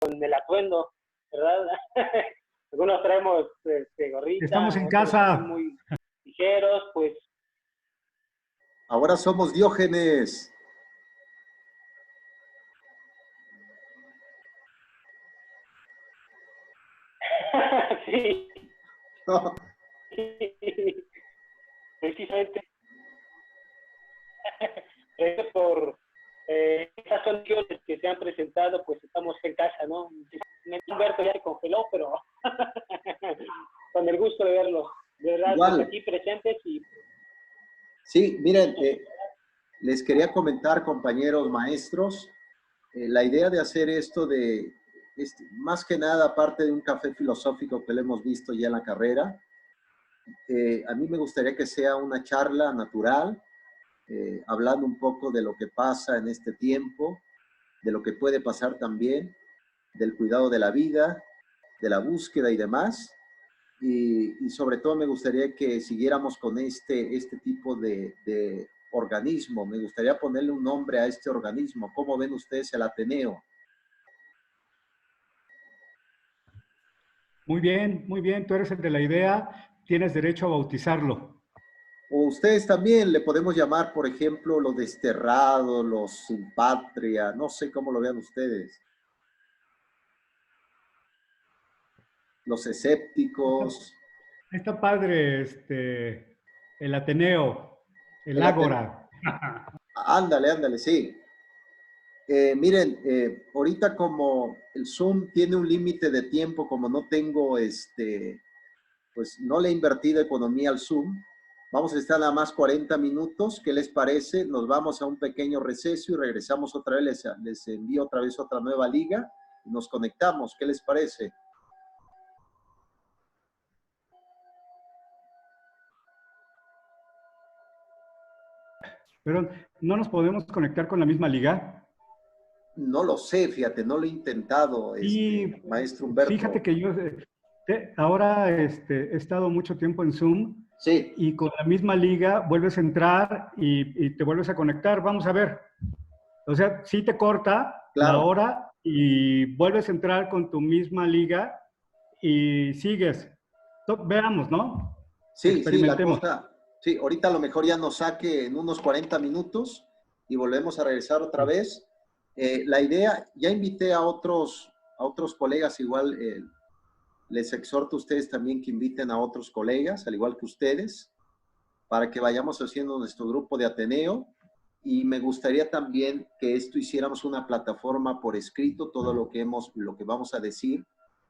con el atuendo, ¿verdad? Algunos traemos gorrita, Estamos en casa. Muy ligeros, pues. Ahora somos Diógenes. Sí. No. Precisamente por esas condiciones que se han presentado, pues estamos en casa, ¿no? Humberto ya se congeló, pero con el gusto de verlo, de verdad, pues aquí presentes. Y sí, miren, les quería comentar, compañeros maestros, la idea de hacer esto más que nada, aparte de un café filosófico que lo hemos visto ya en la carrera, a mí me gustaría que sea una charla natural, hablando un poco de lo que pasa en este tiempo, de lo que puede pasar también, del cuidado de la vida, de la búsqueda y demás. Y sobre todo me gustaría que siguiéramos con este tipo de organismo. Me gustaría ponerle un nombre a este organismo. ¿Cómo ven ustedes el Ateneo? Muy bien, tú eres el de la idea, tienes derecho a bautizarlo. O ustedes también le podemos llamar, por ejemplo, los desterrados, los sin patria, no sé cómo lo vean ustedes. Los escépticos. Está padre el Ateneo, el Ágora. Ándale, sí. Miren, ahorita como el Zoom tiene un límite de tiempo, como no tengo pues no le he invertido economía al Zoom, vamos a estar nada más 40 minutos. ¿Qué les parece? Nos vamos a un pequeño receso y regresamos otra vez, les envío otra vez otra nueva liga y nos conectamos. ¿Qué les parece? Pero no nos podemos conectar con la misma liga. No lo sé, fíjate, no lo he intentado, Y maestro Humberto. fíjate que yo ahora he estado mucho tiempo en Zoom. Sí. Y con la misma liga vuelves a entrar y te vuelves a conectar. Vamos a ver. O sea, sí te corta la hora y vuelves a entrar con tu misma liga y sigues. Veamos, ¿no? Sí, experimentemos. sí, la cosa, sí, ahorita a lo mejor ya nos saque en unos 40 minutos y volvemos a regresar otra vez. La idea, ya invité a otros colegas, igual les exhorto a ustedes también que inviten a otros colegas, al igual que ustedes, para que vayamos haciendo nuestro grupo de Ateneo. Y me gustaría también que esto hiciéramos una plataforma por escrito, todo lo que vamos a decir,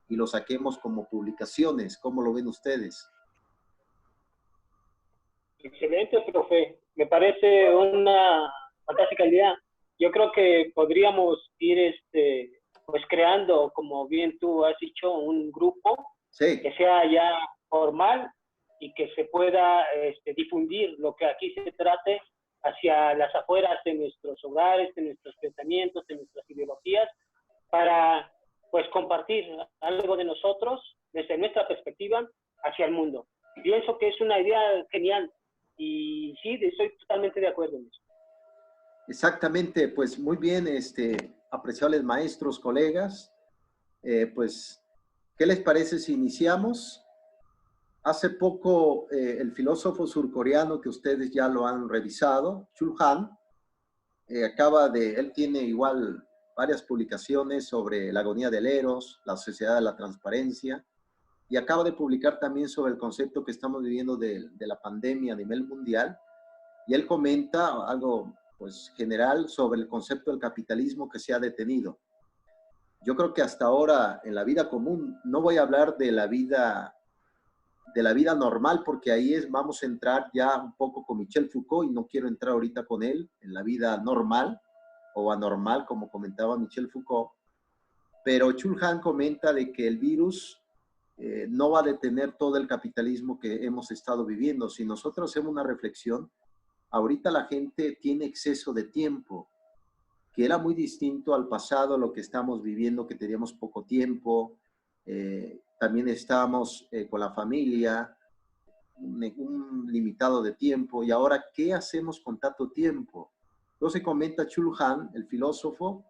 y lo saquemos como publicaciones. ¿Cómo lo ven ustedes? Excelente, profe. Me parece una fantástica idea. Yo creo que podríamos ir pues creando, como bien tú has dicho, un grupo que sea ya formal y que se pueda difundir lo que aquí se trate hacia las afueras de nuestros hogares, de nuestros pensamientos, de nuestras ideologías, para pues compartir algo de nosotros desde nuestra perspectiva hacia el mundo. Pienso que es una idea genial y sí, estoy totalmente de acuerdo en eso. Exactamente, pues muy bien, apreciables maestros, colegas, pues, ¿qué les parece si iniciamos? Hace poco, el filósofo surcoreano que ustedes ya lo han revisado, Chul Han, él tiene igual varias publicaciones sobre la agonía del Eros, la sociedad de la transparencia, y acaba de publicar también sobre el concepto que estamos viviendo de la pandemia a nivel mundial, y él comenta algo pues general sobre el concepto del capitalismo que se ha detenido. Yo creo que hasta ahora en la vida común, no voy a hablar de la vida normal, porque ahí vamos a entrar ya un poco con Michel Foucault y no quiero entrar ahorita con él en la vida normal o anormal, como comentaba Michel Foucault, pero Chul Han comenta de que el virus no va a detener todo el capitalismo que hemos estado viviendo. Si nosotros hacemos una reflexión, ahorita la gente tiene exceso de tiempo, que era muy distinto al pasado, lo que estamos viviendo, que teníamos poco tiempo, también estábamos con la familia, un limitado de tiempo, y ahora, ¿qué hacemos con tanto tiempo? Entonces comenta Chul Han, el filósofo,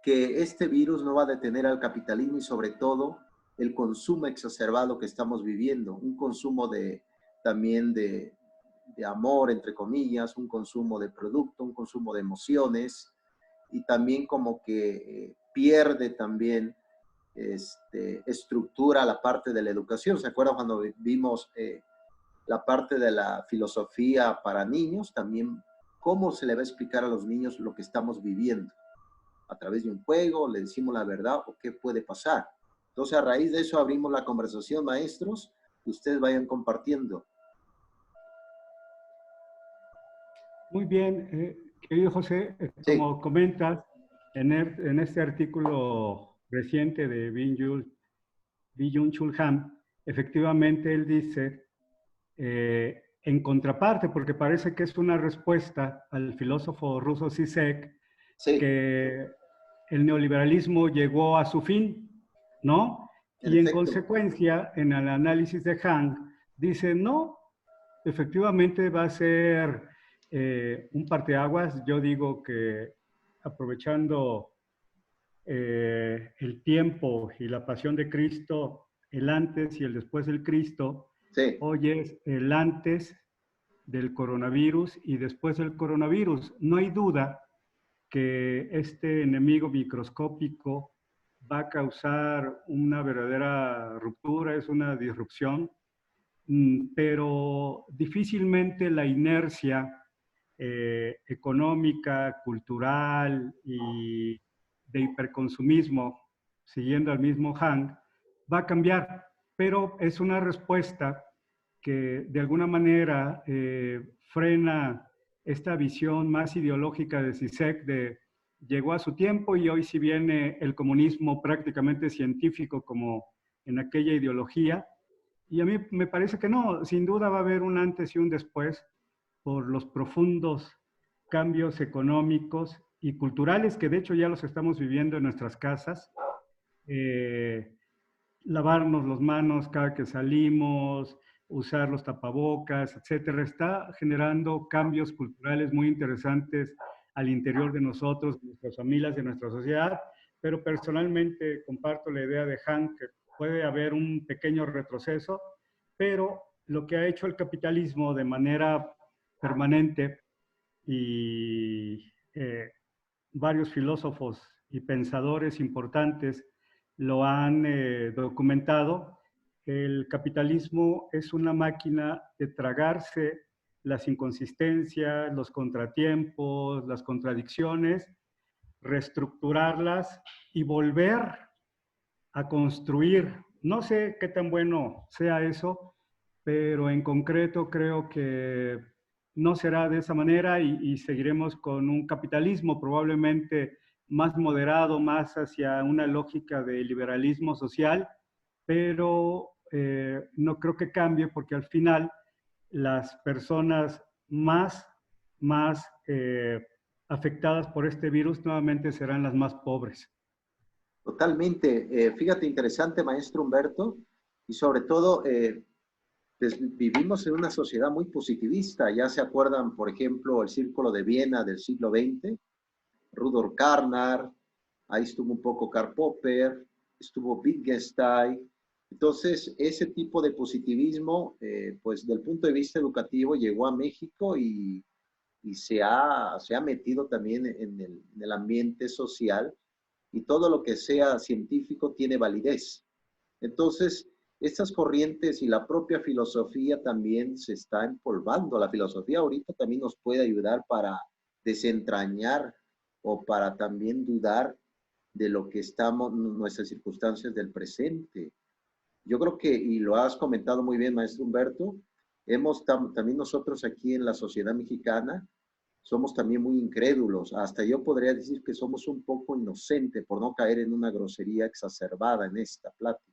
que este virus no va a detener al capitalismo y sobre todo el consumo exacerbado que estamos viviendo, un consumo también de amor, entre comillas, un consumo de producto, un consumo de emociones, y también como que pierde también estructura la parte de la educación. ¿Se acuerdan cuando vimos la parte de la filosofía para niños? También cómo se le va a explicar a los niños lo que estamos viviendo. A través de un juego, le decimos la verdad o qué puede pasar. Entonces, a raíz de eso abrimos la conversación, maestros, que ustedes vayan compartiendo. Muy bien, querido José, Sí. como comentas en este artículo reciente de Byung-Chul Han, efectivamente él dice, en contraparte, porque parece que es una respuesta al filósofo ruso Zizek, Sí, que el neoliberalismo llegó a su fin, ¿no? en Y en efecto. consecuencia, en el análisis de Han, dice, no, efectivamente va a ser un parteaguas. Yo digo que aprovechando el tiempo y la pasión de Cristo, el antes y el después del Cristo, Sí, hoy es el antes del coronavirus y después del coronavirus. No hay duda que este enemigo microscópico va a causar una verdadera ruptura, es una disrupción, pero difícilmente la inercia económica, cultural y de hiperconsumismo, siguiendo al mismo Hank, va a cambiar, pero es una respuesta que de alguna manera frena esta visión más ideológica de Zizek de llegó a su tiempo y hoy si viene el comunismo prácticamente científico como en aquella ideología. Y a mí me parece que no, sin duda va a haber un antes y un después por los profundos cambios económicos y culturales que de hecho ya los estamos viviendo en nuestras casas. Eh, Lavarnos las manos cada que salimos, usar los tapabocas, etcétera, está generando cambios culturales muy interesantes al interior de nosotros, de nuestras familias, de nuestra sociedad, pero personalmente comparto la idea de Han que puede haber un pequeño retroceso, pero lo que ha hecho el capitalismo de manera permanente y varios filósofos y pensadores importantes lo han documentado, el capitalismo es una máquina de tragarse las inconsistencias, los contratiempos, las contradicciones, reestructurarlas y volver a construir. No sé qué tan bueno sea eso, pero en concreto creo que no será de esa manera y seguiremos con un capitalismo probablemente más moderado, más hacia una lógica de liberalismo social, pero no creo que cambie porque al final las personas más afectadas por este virus nuevamente serán las más pobres. totalmente. Fíjate, interesante, maestro Humberto, y sobre todo, pues, vivimos en una sociedad muy positivista. Ya se acuerdan, por ejemplo, el Círculo de Viena del siglo XX, Rudolf Carnap, ahí estuvo un poco Karl Popper, estuvo Wittgenstein. Entonces, ese tipo de positivismo, pues del punto de vista educativo, llegó a México y se ha metido también en el ambiente social, y todo lo que sea científico tiene validez. Entonces, estas corrientes y la propia filosofía también se está empolvando. La filosofía ahorita también nos puede ayudar para desentrañar o para también dudar de lo que estamos, nuestras circunstancias del presente. Yo creo que, y lo has comentado muy bien, maestro Humberto, también nosotros aquí en la sociedad mexicana somos también muy incrédulos. Hasta yo podría decir que somos un poco inocentes por no caer en una grosería exacerbada en esta plática.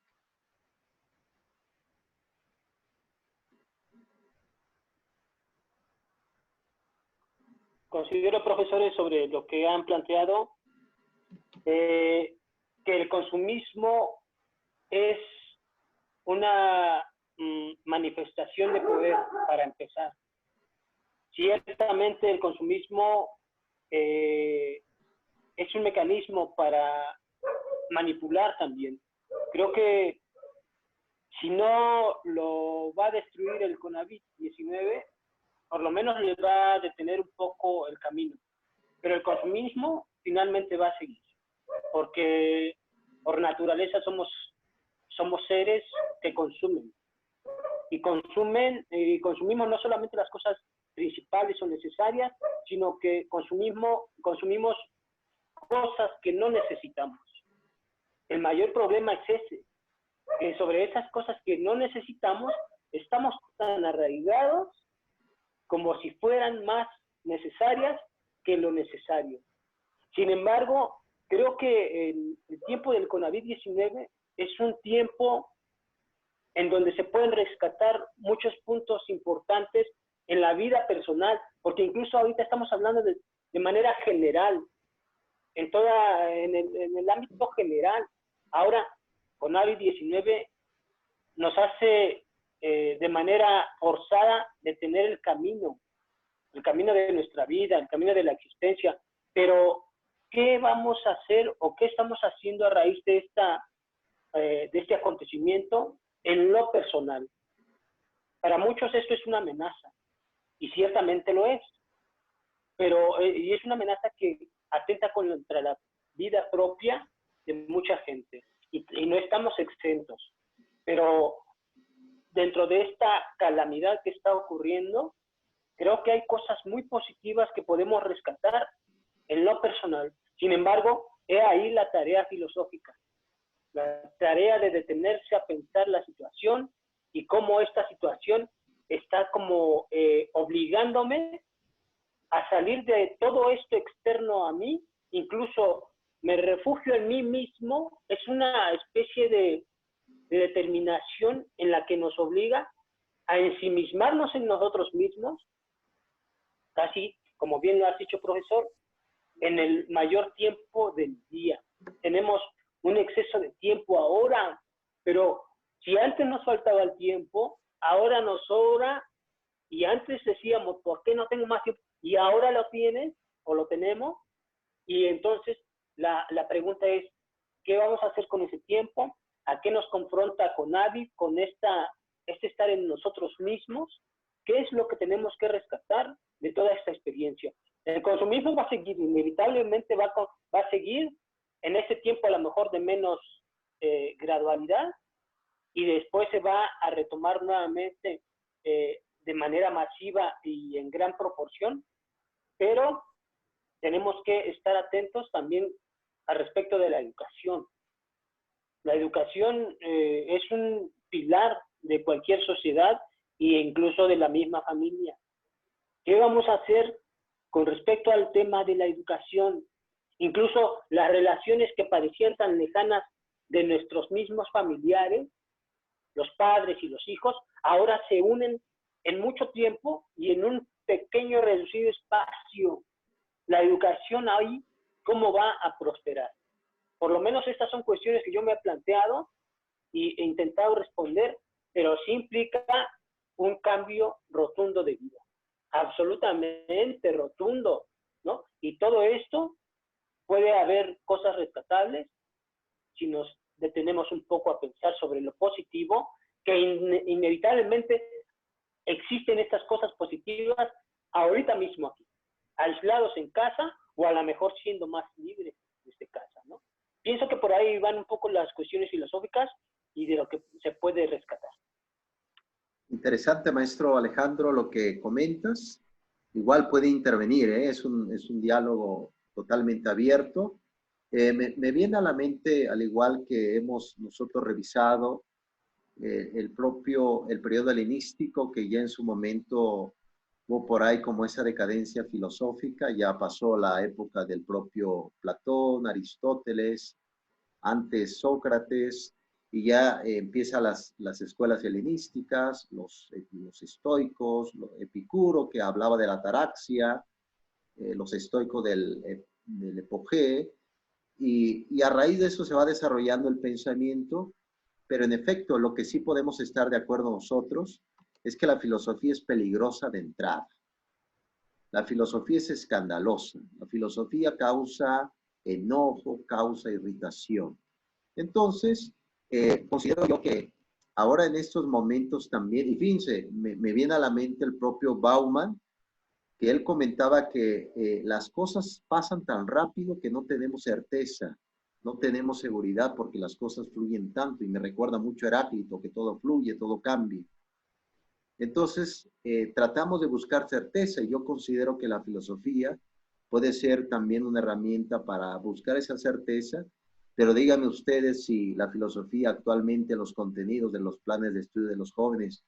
Considero, profesores, sobre lo que han planteado, que el consumismo es una manifestación de poder, para empezar. Ciertamente el consumismo es un mecanismo para manipular también. Creo que si no lo va a destruir el COVID-19, por lo menos le va a detener un poco el camino. Pero el consumismo finalmente va a seguir, porque por naturaleza somos seres que consumen. Y consumimos no solamente las cosas principales o necesarias, sino que consumimos cosas que no necesitamos. El mayor problema es ese, que sobre esas cosas que no necesitamos estamos tan arraigados como si fueran más necesarias que lo necesario. Sin embargo, creo que el tiempo del COVID-19 es un tiempo en donde se pueden rescatar muchos puntos importantes en la vida personal, porque incluso ahorita estamos hablando de manera general, en el ámbito general. Ahora, COVID-19 nos hace de manera forzada detener el camino de nuestra vida, el camino de la existencia. Pero, ¿qué vamos a hacer o qué estamos haciendo a raíz de este acontecimiento en lo personal? Para muchos esto es una amenaza, y ciertamente lo es, pero y es una amenaza que atenta contra la vida propia de mucha gente, y no estamos exentos. Pero dentro de esta calamidad que está ocurriendo, creo que hay cosas muy positivas que podemos rescatar en lo personal. Sin embargo, he ahí la tarea filosófica, la tarea de detenerse a pensar la situación y cómo esta situación está como obligándome a salir de todo esto externo a mí. Incluso me refugio en mí mismo. Es una especie de determinación en la que nos obliga a ensimismarnos en nosotros mismos, casi, como bien lo has dicho, profesor, en el mayor tiempo del día. Tenemos un exceso de tiempo ahora, pero si antes nos faltaba el tiempo, ahora nos sobra, y antes decíamos, ¿por qué no tengo más tiempo? Y ahora lo tienes, o lo tenemos, y entonces la pregunta es, ¿qué vamos a hacer con ese tiempo? ¿A qué nos confronta CONAVID, con este estar en nosotros mismos? ¿Qué es lo que tenemos que rescatar de toda esta experiencia? El consumismo va a seguir, inevitablemente va a seguir en ese tiempo, a lo mejor de menos gradualidad, y después se va a retomar nuevamente de manera masiva y en gran proporción, pero tenemos que estar atentos también al respecto de la educación. La educación es un pilar de cualquier sociedad e incluso de la misma familia. ¿Qué vamos a hacer con respecto al tema de la educación? Incluso las relaciones que parecían tan lejanas de nuestros mismos familiares, los padres y los hijos, ahora se unen en mucho tiempo y en un pequeño reducido espacio. La educación ahí, ¿cómo va a prosperar? Por lo menos estas son cuestiones que yo me he planteado e intentado responder, pero sí implica un cambio rotundo de vida, absolutamente rotundo, ¿no? Y todo esto puede haber cosas rescatables si nos detenemos un poco a pensar sobre lo positivo, que inevitablemente existen estas cosas positivas ahorita mismo aquí, aislados en casa o a lo mejor siendo más libres desde casa, ¿no? Pienso que por ahí van un poco las cuestiones filosóficas y de lo que se puede rescatar. Interesante, maestro Alejandro, lo que comentas. Igual puede intervenir, ¿eh? Es un diálogo totalmente abierto. Me viene a la mente, al igual que hemos nosotros revisado el periodo helenístico, que ya en su momento hubo por ahí como esa decadencia filosófica, ya pasó la época del propio Platón, Aristóteles, antes Sócrates, y ya empiezan las escuelas helenísticas, los estoicos, Epicuro, que hablaba de la ataraxia, los estoicos del epogé, y a raíz de eso se va desarrollando el pensamiento, pero en efecto, lo que sí podemos estar de acuerdo nosotros es que la filosofía es peligrosa de entrada. La filosofía es escandalosa. La filosofía causa enojo, causa irritación. Entonces, considero yo que ahora en estos momentos también, y fíjense, me viene a la mente el propio Bauman, que él comentaba que las cosas pasan tan rápido que no tenemos certeza, no tenemos seguridad porque las cosas fluyen tanto, y me recuerda mucho a Heráclito, que todo fluye, todo cambia. Entonces, tratamos de buscar certeza, y yo considero que la filosofía puede ser también una herramienta para buscar esa certeza, pero díganme ustedes si la filosofía actualmente, los contenidos de los planes de estudio de los jóvenes,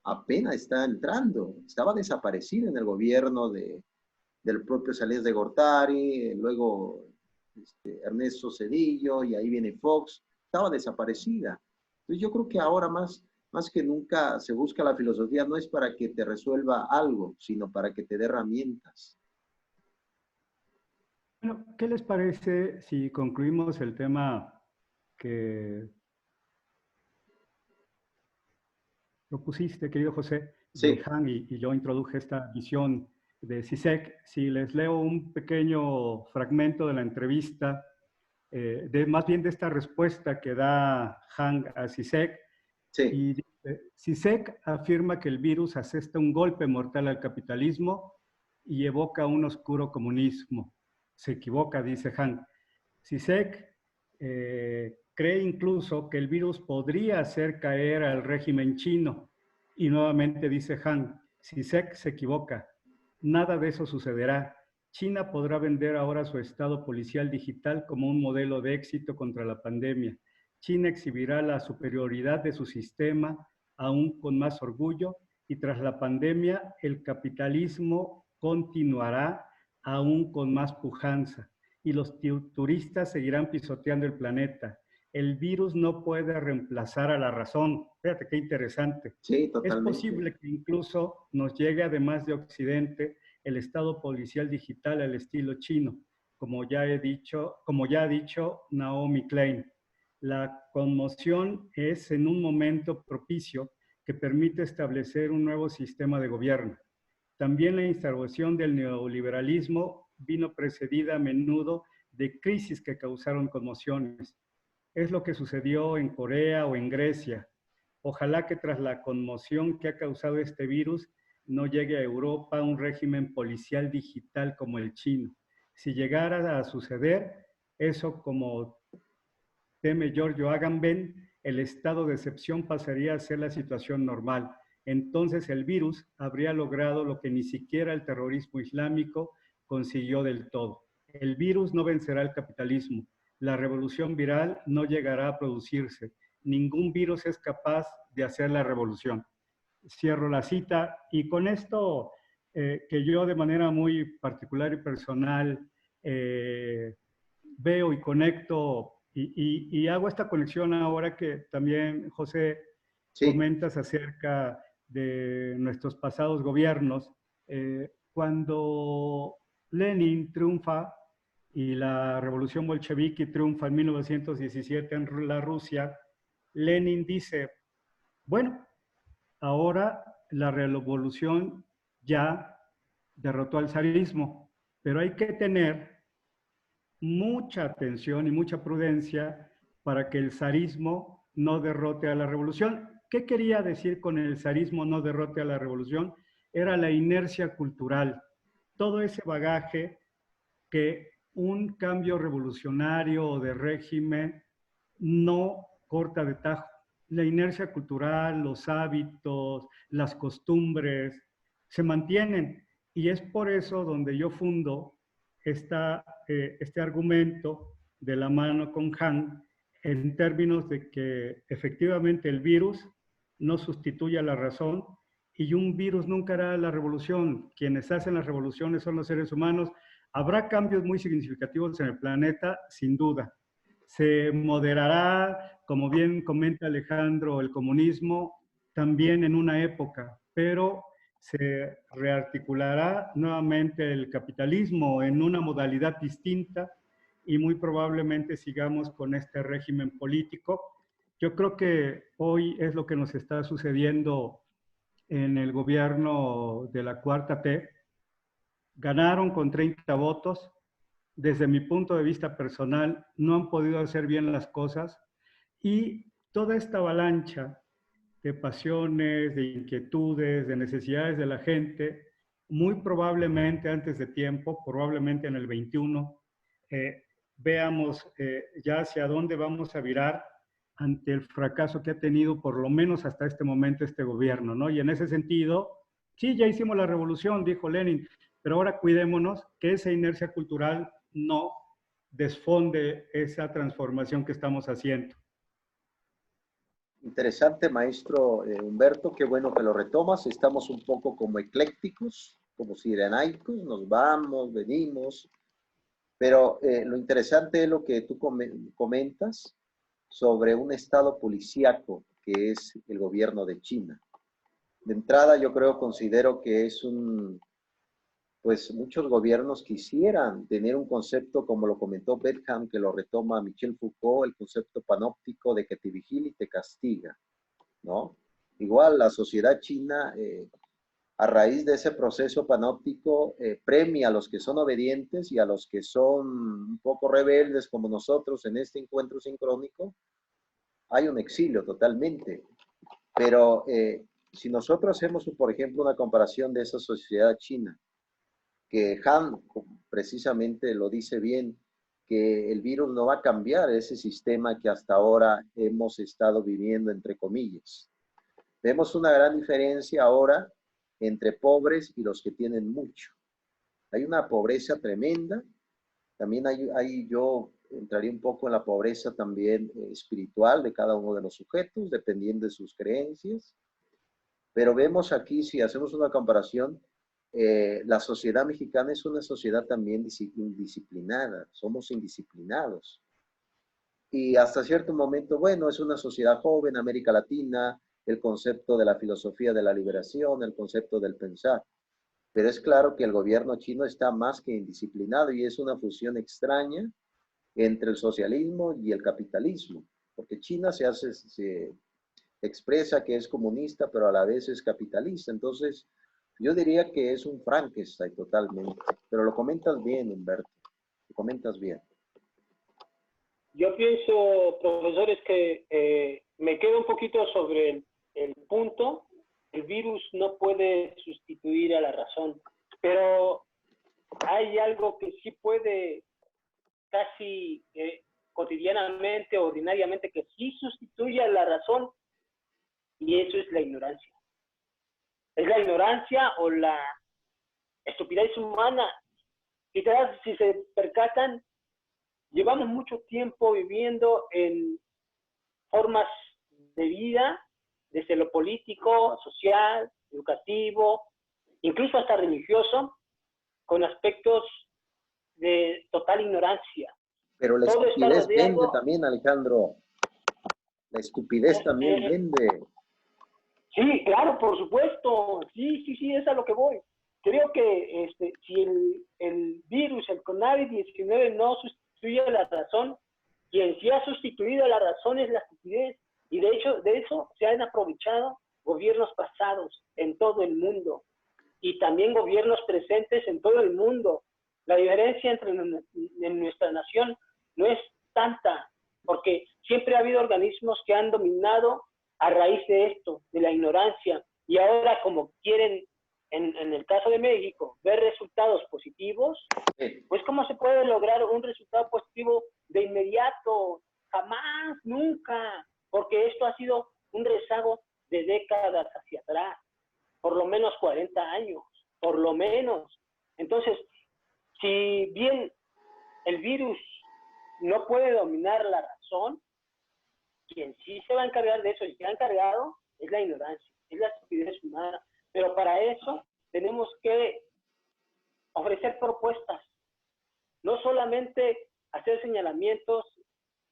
apenas está entrando. Estaba desaparecida en el gobierno del propio Salinas de Gortari, luego Ernesto Zedillo, y ahí viene Fox, estaba desaparecida. Entonces yo creo que ahora más que nunca se busca la filosofía, no es para que te resuelva algo, sino para que te dé herramientas. Bueno, ¿qué les parece si concluimos el tema que propusiste, querido José, de Sí. Han, y yo introduje esta visión de Zizek? Si les leo un pequeño fragmento de la entrevista, más bien de esta respuesta que da Han a Zizek. Sí. Y dice: Zizek afirma que el virus asesta un golpe mortal al capitalismo y evoca un oscuro comunismo. Se equivoca, dice Han. Zizek cree incluso que el virus podría hacer caer al régimen chino. Y nuevamente dice Han, Zizek se equivoca. Nada de eso sucederá. China podrá vender ahora su estado policial digital como un modelo de éxito contra la pandemia. China exhibirá la superioridad de su sistema aún con más orgullo, y tras la pandemia el capitalismo continuará aún con más pujanza, y los turistas seguirán pisoteando el planeta. El virus no puede reemplazar a la razón. Fíjate qué interesante. Sí, Es totalmente. posible que incluso nos llegue, además de Occidente, el estado policial digital al estilo chino, como ya ha dicho Naomi Klein. La conmoción es en un momento propicio que permite establecer un nuevo sistema de gobierno. También la instauración del neoliberalismo vino precedida a menudo de crisis que causaron conmociones. Es lo que sucedió en Corea o en Grecia. Ojalá que tras la conmoción que ha causado este virus no llegue a Europa un régimen policial digital como el chino. Si llegara a suceder eso, como teme Giorgio Agamben, el estado de excepción pasaría a ser la situación normal. Entonces el virus habría logrado lo que ni siquiera el terrorismo islámico consiguió del todo. El virus no vencerá el capitalismo. La revolución viral no llegará a producirse. Ningún virus es capaz de hacer la revolución. Cierro la cita, y con esto que yo de manera muy particular y personal veo y conecto, y hago esta conexión ahora que también, José, Sí. comentas acerca de nuestros pasados gobiernos. Cuando Lenin triunfa y la revolución bolchevique triunfa en 1917 en la Rusia, Lenin dice, bueno, ahora la revolución ya derrotó al zarismo, pero hay que tener mucha atención y mucha prudencia para que el zarismo no derrote a la revolución. ¿Qué quería decir con el zarismo no derrote a la revolución? Era la inercia cultural, todo ese bagaje que un cambio revolucionario o de régimen no corta de tajo. La inercia cultural, los hábitos, las costumbres se mantienen, y es por eso donde yo fundo este argumento de la mano con Han, en términos de que efectivamente el virus no sustituye a la razón, y un virus nunca hará la revolución. Quienes hacen las revoluciones son los seres humanos. Habrá cambios muy significativos en el planeta, sin duda. Se moderará, como bien comenta Alejandro, el comunismo también en una época, pero se rearticulará nuevamente el capitalismo en una modalidad distinta, y muy probablemente sigamos con este régimen político. Yo creo que hoy es lo que nos está sucediendo en el gobierno de la Cuarta T. Ganaron con 30 votos, desde mi punto de vista personal, no han podido hacer bien las cosas y toda esta avalancha de pasiones, de inquietudes, de necesidades de la gente, muy probablemente antes de tiempo, probablemente en el 21, veamos ya hacia dónde vamos a virar ante el fracaso que ha tenido por lo menos hasta este momento este gobierno, ¿no? Y en ese sentido, sí, ya hicimos la revolución, dijo Lenin, pero ahora cuidémonos que esa inercia cultural no desfonde esa transformación que estamos haciendo. Interesante, maestro Humberto, qué bueno que lo retomas. Estamos un poco como eclécticos, como sirenaicos, nos vamos, venimos, pero lo interesante es lo que tú comentas sobre un estado policíaco que es el gobierno de China. De entrada, yo considero que es pues muchos gobiernos quisieran tener un concepto, como lo comentó Bentham, que lo retoma Michel Foucault, el concepto panóptico de que te vigila y te castiga, ¿no? Igual la sociedad china, a raíz de ese proceso panóptico, premia a los que son obedientes y a los que son un poco rebeldes como nosotros en este encuentro sincrónico. Hay un exilio totalmente, pero si nosotros hacemos, por ejemplo, una comparación de esa sociedad china, que Han precisamente lo dice bien, que el virus no va a cambiar ese sistema que hasta ahora hemos estado viviendo, entre comillas. Vemos una gran diferencia ahora entre pobres y los que tienen mucho. Hay una pobreza tremenda. También yo entraría un poco en la pobreza también espiritual de cada uno de los sujetos, dependiendo de sus creencias. Pero vemos aquí, si hacemos una comparación, la sociedad mexicana es una sociedad también indisciplinada, somos indisciplinados. Y hasta cierto momento, bueno, es una sociedad joven, América Latina, el concepto de la filosofía de la liberación, el concepto del pensar. Pero es claro que el gobierno chino está más que indisciplinado y es una fusión extraña entre el socialismo y el capitalismo, porque China se expresa que es comunista, pero a la vez es capitalista. Entonces, yo diría que es un Frankenstein totalmente, pero lo comentas bien, Humberto, lo comentas bien. Yo pienso, profesores, que me quedo un poquito sobre el punto. El virus no puede sustituir a la razón, pero hay algo que sí puede casi cotidianamente, ordinariamente, que sí sustituye a la razón, y eso es la ignorancia. Es la ignorancia o la estupidez humana. Si se percatan, llevamos mucho tiempo viviendo en formas de vida, desde lo político, social, educativo, incluso hasta religioso, con aspectos de total ignorancia. Pero la estupidez vende también, Alejandro. La estupidez también vende. Sí, claro, por supuesto. Sí, es a lo que voy. Creo que si el virus, el COVID-19 no sustituye a la razón, quien sí ha sustituido a la razón es la estupidez. Y de hecho, de eso se han aprovechado gobiernos pasados en todo el mundo y también gobiernos presentes en todo el mundo. La diferencia entre en nuestra nación no es tanta, porque siempre ha habido organismos que han dominado a raíz de esto, de la ignorancia, y ahora como quieren, en el caso de México, ver resultados positivos, pues ¿cómo se puede lograr un resultado positivo de inmediato? Jamás, nunca, porque esto ha sido un rezago de décadas hacia atrás, por lo menos 40 años, por lo menos. Entonces, si bien el virus no puede dominar la razón, quien sí se va a encargar de eso y se ha encargado es la ignorancia, es la estupidez humana. Pero para eso tenemos que ofrecer propuestas, no solamente hacer señalamientos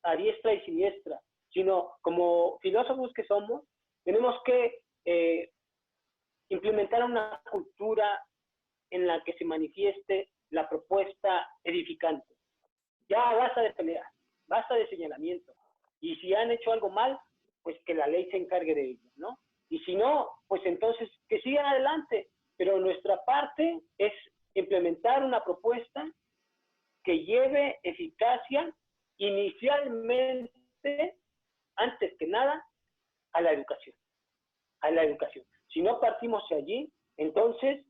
a diestra y siniestra, sino como filósofos que somos, tenemos que implementar una cultura en la que se manifieste la propuesta edificante. Ya basta de pelear, basta de señalamiento. Y si han hecho algo mal, pues que la ley se encargue de ello, ¿no? Y si no, pues entonces que sigan adelante. Pero nuestra parte es implementar una propuesta que lleve eficacia inicialmente, antes que nada, a la educación. A la educación. Si no partimos de allí, entonces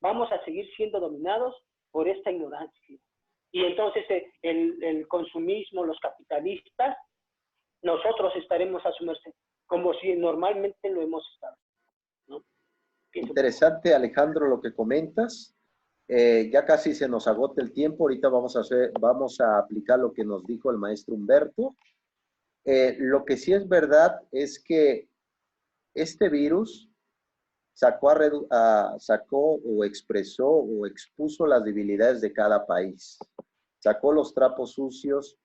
vamos a seguir siendo dominados por esta ignorancia. Y entonces el consumismo, los capitalistas, nosotros estaremos a su merced, como si normalmente lo hemos estado, ¿no? Interesante, Alejandro, lo que comentas. Ya casi se nos agota el tiempo. Ahorita vamos a aplicar lo que nos dijo el maestro Humberto. Lo que sí es verdad es que este virus sacó o expresó o expuso las debilidades de cada país. Sacó los trapos sucios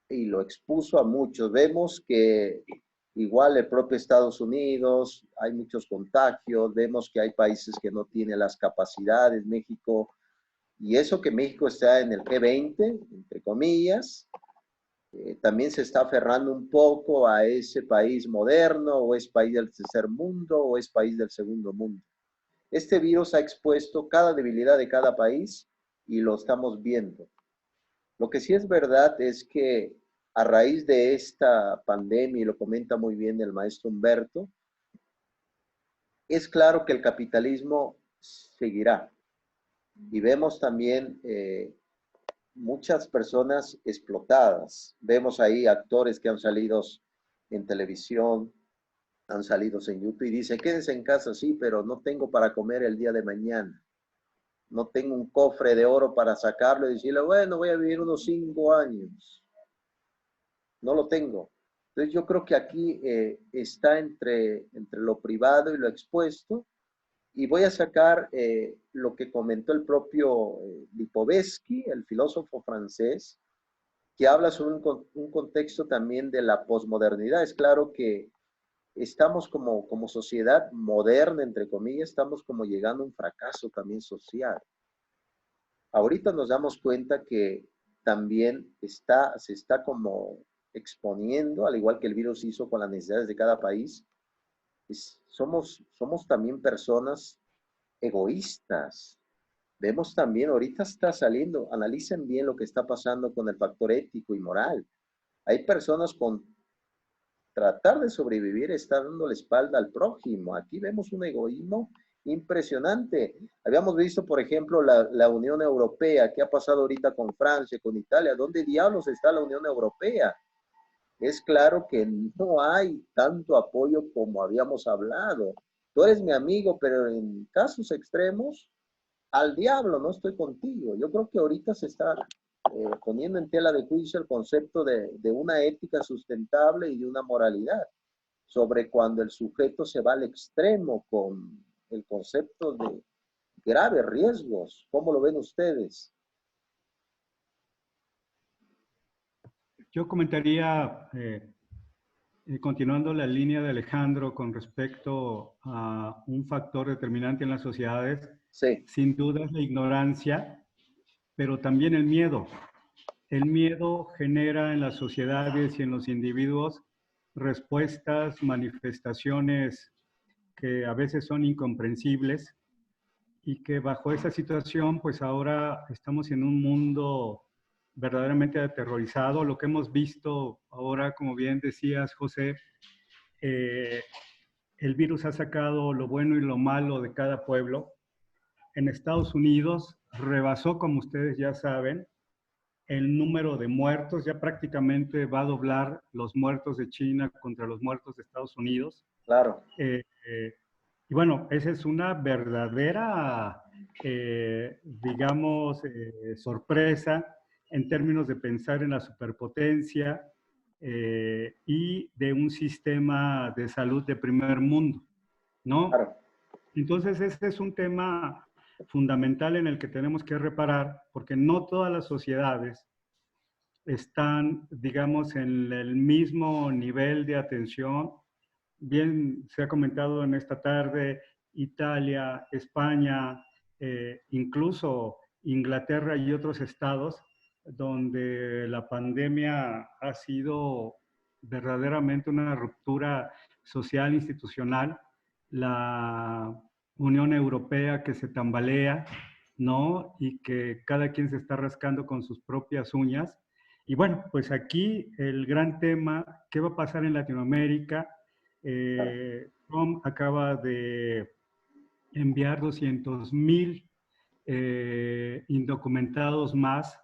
y lo expuso a muchos. Vemos que igual el propio Estados Unidos, hay muchos contagios, vemos que hay países que no tienen las capacidades, México, y eso que México está en el G20, entre comillas, también se está aferrando un poco a ese país moderno, o es país del tercer mundo, o es país del segundo mundo. Este virus ha expuesto cada debilidad de cada país y lo estamos viendo. Lo que sí es verdad es que a raíz de esta pandemia, y lo comenta muy bien el maestro Humberto, es claro que el capitalismo seguirá. Y vemos también muchas personas explotadas. Vemos ahí actores que han salido en televisión, han salido en YouTube y dicen, quédense en casa, sí, pero no tengo para comer el día de mañana. No tengo un cofre de oro para sacarlo y decirle, bueno, voy a vivir unos 5 años. No lo tengo. Entonces yo creo que aquí está entre lo privado y lo expuesto. Y voy a sacar lo que comentó el propio Lipovetsky, el filósofo francés, que habla sobre un contexto también de la posmodernidad. Es claro que estamos como sociedad moderna, entre comillas, estamos como llegando a un fracaso también social. Ahorita nos damos cuenta que también se está como exponiendo, al igual que el virus hizo con las necesidades de cada país, somos también personas egoístas. Vemos también, ahorita está saliendo, analicen bien lo que está pasando con el factor ético y moral. Hay personas con tratar de sobrevivir, está dando la espalda al prójimo. Aquí vemos un egoísmo impresionante. Habíamos visto, por ejemplo, la Unión Europea. ¿Qué ha pasado ahorita con Francia, con Italia? ¿Dónde diablos está la Unión Europea? Es claro que no hay tanto apoyo como habíamos hablado. Tú eres mi amigo, pero en casos extremos, al diablo, no estoy contigo. Yo creo que ahorita se está poniendo en tela de juicio el concepto de una ética sustentable y de una moralidad, sobre cuando el sujeto se va al extremo con el concepto de graves riesgos. ¿Cómo lo ven ustedes? Yo comentaría, continuando la línea de Alejandro con respecto a un factor determinante en las sociedades, sí, sin duda es la ignorancia, pero también el miedo. El miedo genera en las sociedades y en los individuos respuestas, manifestaciones que a veces son incomprensibles y que bajo esa situación, pues ahora estamos en un mundo verdaderamente aterrorizado. Lo que hemos visto ahora, como bien decías, José, el virus ha sacado lo bueno y lo malo de cada pueblo. En Estados Unidos rebasó, como ustedes ya saben, el número de muertos, ya prácticamente va a doblar los muertos de China contra los muertos de Estados Unidos. Claro. Y bueno, esa es una verdadera, digamos, sorpresa en términos de pensar en la superpotencia y de un sistema de salud de primer mundo, ¿no? Claro. Entonces, este es un tema fundamental en el que tenemos que reparar, porque no todas las sociedades están, digamos, en el mismo nivel de atención. Bien, se ha comentado en esta tarde, Italia, España, incluso Inglaterra y otros estados donde la pandemia ha sido verdaderamente una ruptura social institucional. La Unión Europea que se tambalea, ¿no? Y que cada quien se está rascando con sus propias uñas. Y bueno, pues aquí el gran tema, ¿qué va a pasar en Latinoamérica? Trump acaba de enviar 200,000 indocumentados más.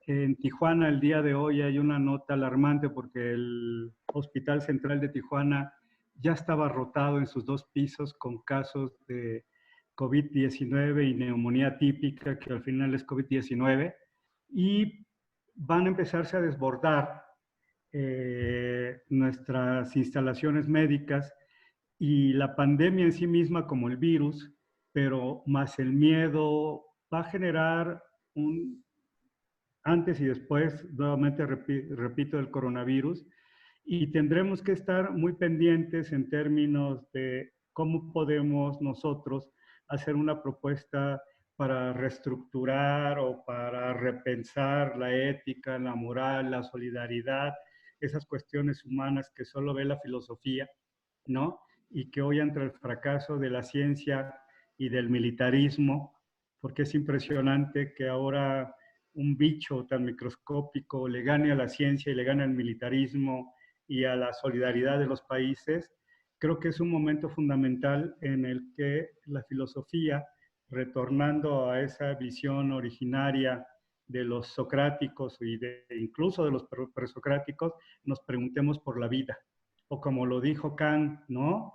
En Tijuana el día de hoy hay una nota alarmante porque el Hospital Central de Tijuana ya estaba rotado en sus 2 pisos con casos de COVID-19 y neumonía típica, que al final es COVID-19, y van a empezarse a desbordar nuestras instalaciones médicas, y la pandemia en sí misma como el virus, pero más el miedo, va a generar un antes y después, nuevamente repito, del coronavirus, y tendremos que estar muy pendientes en términos de cómo podemos nosotros hacer una propuesta para reestructurar o para repensar la ética, la moral, la solidaridad, esas cuestiones humanas que solo ve la filosofía, ¿no? Y que hoy ante el fracaso de la ciencia y del militarismo, porque es impresionante que ahora un bicho tan microscópico le gane a la ciencia y le gane al militarismo y a la solidaridad de los países. Creo que es un momento fundamental en el que la filosofía, retornando a esa visión originaria de los socráticos y incluso de los presocráticos, nos preguntemos por la vida. O como lo dijo Kant, ¿no?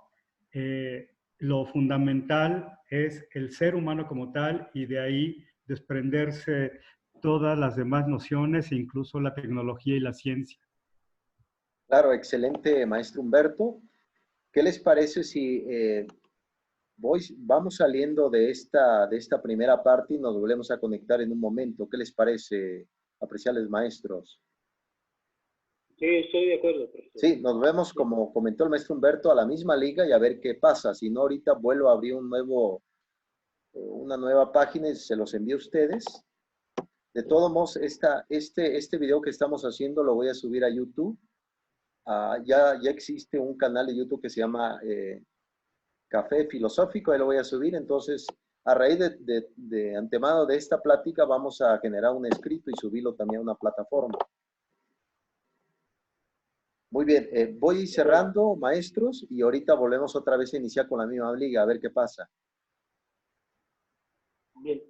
Lo fundamental es el ser humano como tal, y de ahí desprenderse todas las demás nociones, incluso la tecnología y la ciencia. Claro, excelente, maestro Humberto. ¿Qué les parece si vamos saliendo de esta primera parte y nos volvemos a conectar en un momento? ¿Qué les parece, apreciables maestros? Sí, estoy de acuerdo, profesor. Sí, nos vemos, como comentó el maestro Humberto, a la misma liga y a ver qué pasa. Si no, ahorita vuelvo a abrir una nueva página y se los envío a ustedes. De todos modos, este video que estamos haciendo lo voy a subir a YouTube. Ya existe un canal de YouTube que se llama Café Filosófico, ahí lo voy a subir. Entonces, a raíz de antemano de esta plática, vamos a generar un escrito y subirlo también a una plataforma. Muy bien, voy cerrando, maestros, y ahorita volvemos otra vez a iniciar con la misma liga, a ver qué pasa. Bien.